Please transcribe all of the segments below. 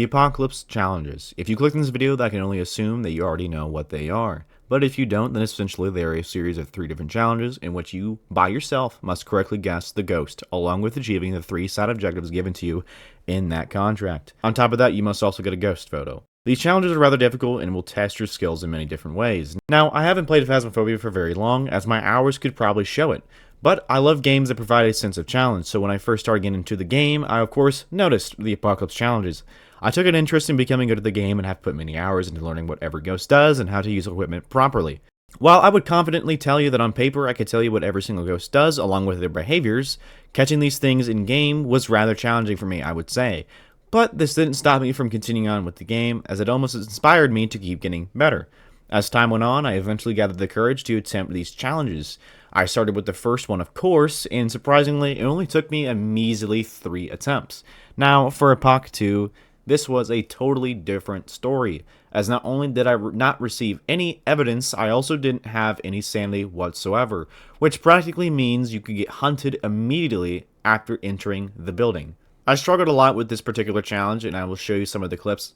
The Apocalypse Challenges. If you click in this video, I can only assume that you already know what they are. But if you don't, then essentially they are a series of 3 different challenges in which you, by yourself, must correctly guess the ghost, along with achieving the 3 side objectives given to you in that contract. On top of that, you must also get a ghost photo. These challenges are rather difficult and will test your skills in many different ways. Now, I haven't played Phasmophobia for very long, as my hours could probably show it. But I love games that provide a sense of challenge, so when I first started getting into the game, I of course noticed the Apocalypse Challenges. I took an interest in becoming good at the game and have put many hours into learning what every ghost does and how to use equipment properly. While I would confidently tell you that on paper I could tell you what every single ghost does along with their behaviors, catching these things in game was rather challenging for me, I would say. But this didn't stop me from continuing on with the game, as it almost inspired me to keep getting better. As time went on, I eventually gathered the courage to attempt these challenges. I started with the first one, of course, and surprisingly, it only took me a measly 3 attempts. Now, for Apoc 2, this was a totally different story, as not only did I not receive any evidence, I also didn't have any sanity whatsoever, which practically means you could get hunted immediately after entering the building. I struggled a lot with this particular challenge, and I will show you some of the clips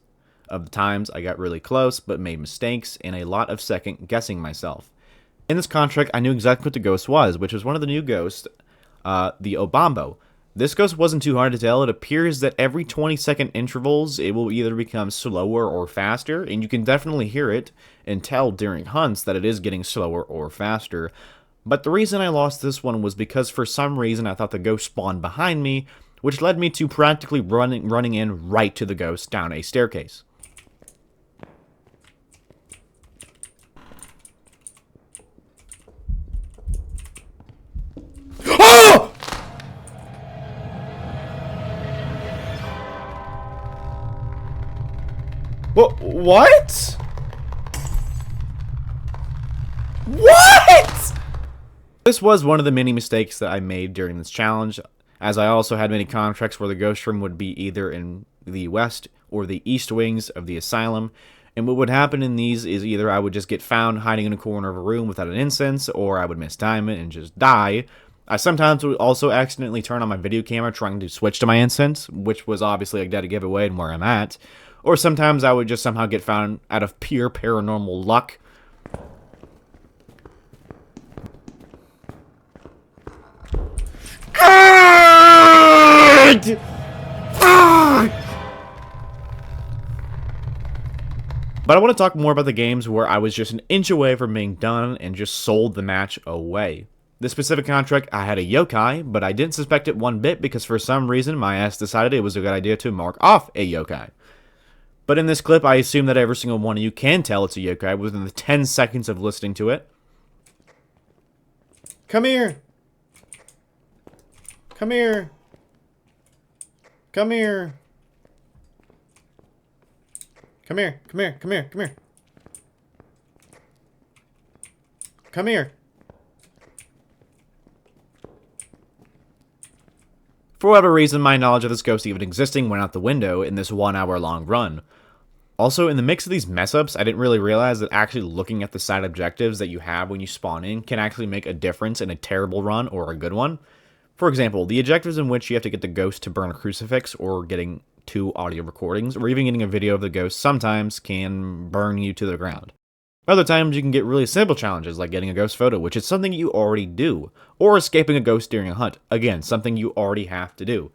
of the times I got really close but made mistakes and a lot of second guessing myself. In this contract, I knew exactly what the ghost was, which was one of the new ghosts, the Obambo. This ghost wasn't too hard to tell. It appears that every 20-second intervals, it will either become slower or faster, and you can definitely hear it and tell during hunts that it is getting slower or faster. But the reason I lost this one was because for some reason I thought the ghost spawned behind me, which led me to practically running in right to the ghost down a staircase. Oh! What? What? This was one of the many mistakes that I made during this challenge, as I also had many contracts where the ghost room would be either in the west or the east wings of the asylum, and what would happen in these is either I would just get found hiding in a corner of a room without an incense, or I would miss time it and just die. I sometimes would also accidentally turn on my video camera trying to switch to my incense, which was obviously a dead giveaway and where I'm at. Or sometimes I would just somehow get found out of pure paranormal luck. But I want to talk more about the games where I was just an inch away from being done and just sold the match away. This specific contract, I had a yokai, but I didn't suspect it one bit because for some reason my ass decided it was a good idea to mark off a yokai. But in this clip, I assume that every single one of you can tell it's a yokai within the 10 seconds of listening to it. Come here. Come here. Come here. Come here. Come here. Come here. Come here. Come here. For whatever reason, my knowledge of this ghost even existing went out the window in this 1 hour long run. Also, in the mix of these mess-ups, I didn't really realize that actually looking at the side objectives that you have when you spawn in can actually make a difference in a terrible run or a good one. For example, the objectives in which you have to get the ghost to burn a crucifix or getting 2 audio recordings or even getting a video of the ghost sometimes can burn you to the ground. Other times you can get really simple challenges like getting a ghost photo, which is something you already do, or escaping a ghost during a hunt, again, something you already have to do.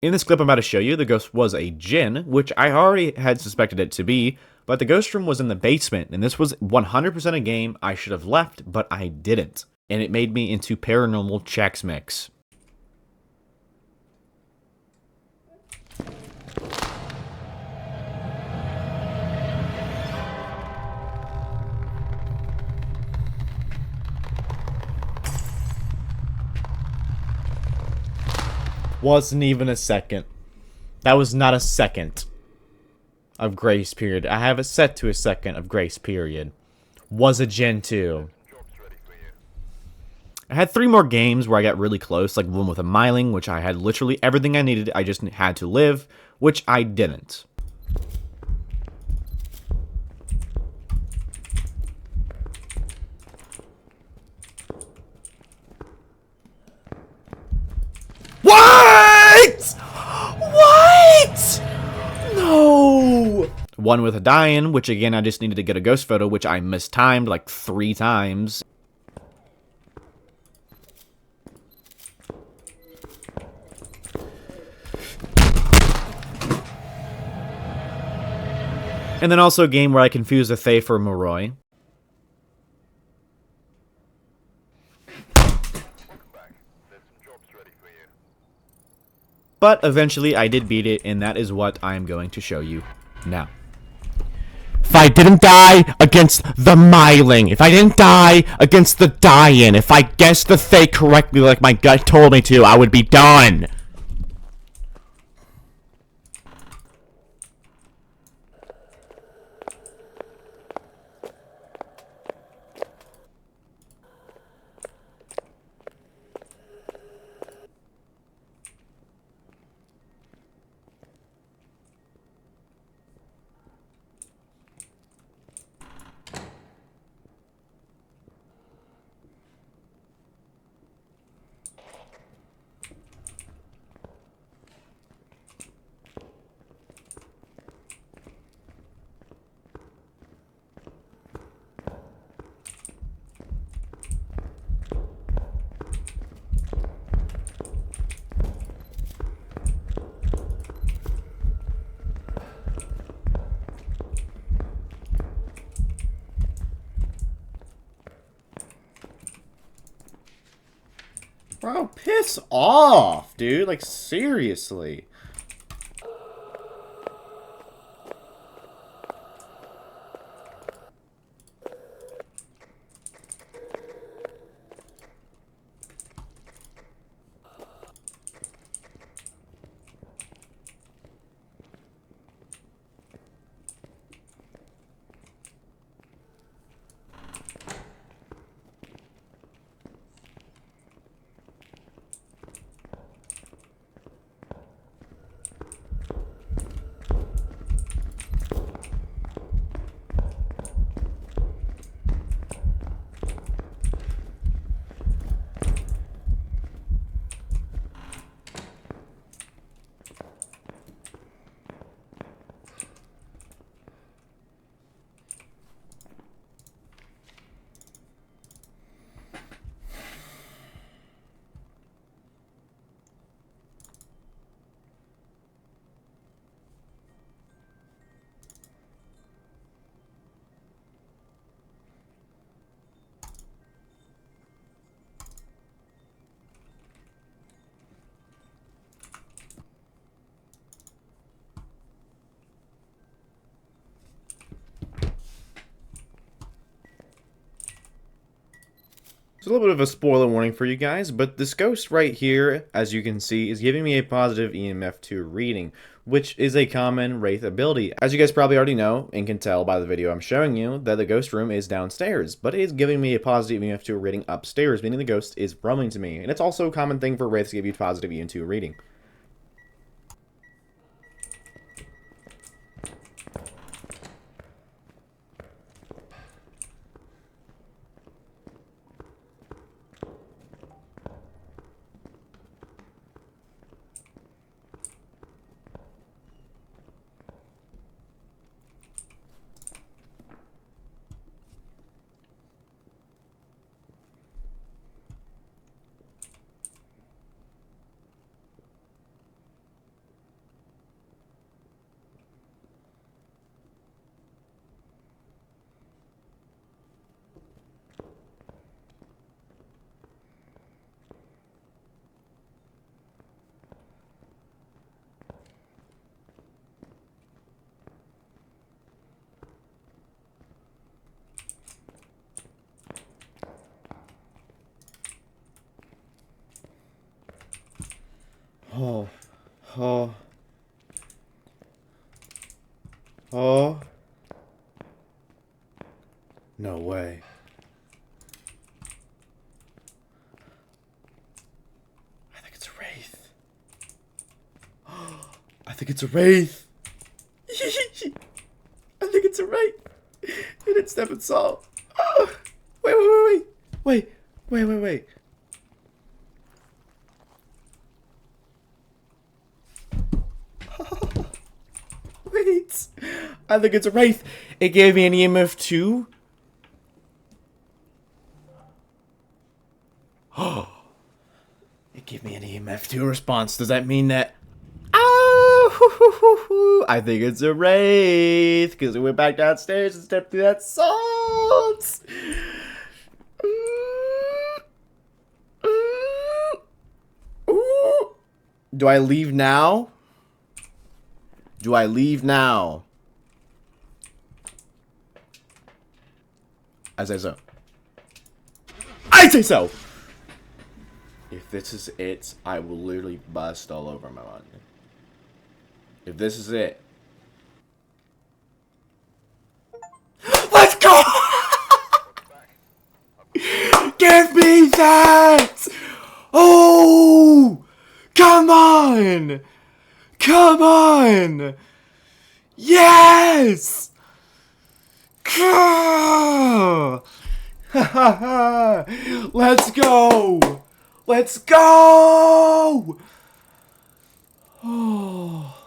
In this clip I'm about to show you, the ghost was a djinn, which I already had suspected it to be, but the ghost room was in the basement, and this was 100% a game I should have left, but I didn't. And it made me into paranormal Chex Mix. Wasn't even a second. That was not a second of grace period. I have it set to a second of grace period. Was a Gen 2. I had 3 more games where I got really close, like one with a Myling, which I had literally everything I needed, I just had to live, which I didn't. What? What? No. one with a die-in, which again I just needed to get a ghost photo, which I mistimed like 3 times. And then also a game where I confused a Thay for Moroi. But eventually I did beat it, and that is what I am going to show you now. If I didn't die against the Myling, if I didn't die against the die-in, if I guessed the Thay correctly like my gut told me to, I would be done. Bro, piss off, dude. Like, seriously. It's a little bit of a spoiler warning for you guys, but this ghost right here, as you can see, is giving me a positive EMF2 reading, which is a common Wraith ability. As you guys probably already know, and can tell by the video I'm showing you, that the ghost room is downstairs, but it is giving me a positive EMF2 reading upstairs, meaning the ghost is roaming to me. And it's also a common thing for Wraiths to give you positive EMF2 reading. Oh, oh, oh, no way. I think it's a Wraith. I think it's a Wraith. I think it's a Wraith. It didn't step and saw. Oh, wait. Wait. I think it's a Wraith. It gave me an EMF 2. Oh. It gave me an EMF 2 response. Does that mean that... Oh! I think it's a Wraith. Because it went back downstairs and stepped through that salt. Do I leave now? Do I leave now? I say so. I say so! If this is it, I will literally bust all over my body. If this is it. Let's go! Give me that! Oh! Come on! Come on! Yes! Let's go! Let's go! Oh.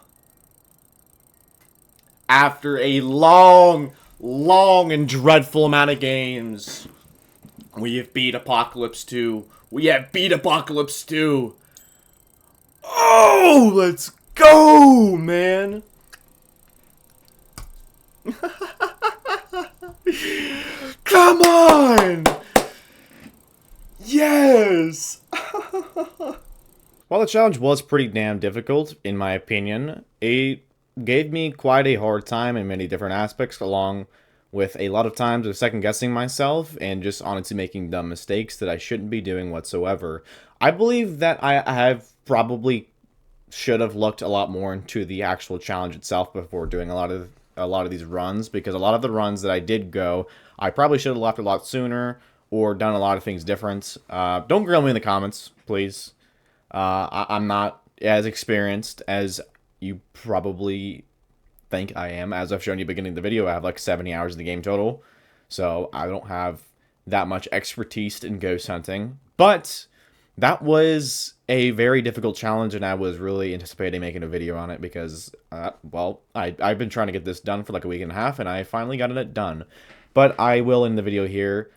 After a long and dreadful amount of games, we have beat Apocalypse 2. We have beat Apocalypse 2. Oh, let's go, man. Come on. Yes. While the challenge was pretty damn difficult, in my opinion, it gave me quite a hard time in many different aspects, along with a lot of times of second-guessing myself and just honestly making dumb mistakes that I shouldn't be doing whatsoever. I believe that I have probably should have looked a lot more into the actual challenge itself before doing a lot of these runs, because a lot of the runs that I did go, I probably should have left a lot sooner or done a lot of things different. Don't grill me in the comments, please. I'm not as experienced as you probably think I am. As I've shown you at the beginning of the video, I have like 70 hours in the game total. So I don't have that much expertise in ghost hunting. But that was a very difficult challenge, and I was really anticipating making a video on it because, well, I've been trying to get this done for like a week and a half, and I finally got it done. But I will end the video here.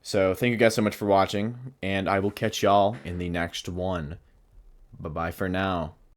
So thank you guys so much for watching, and I will catch y'all in the next one. Bye-bye for now.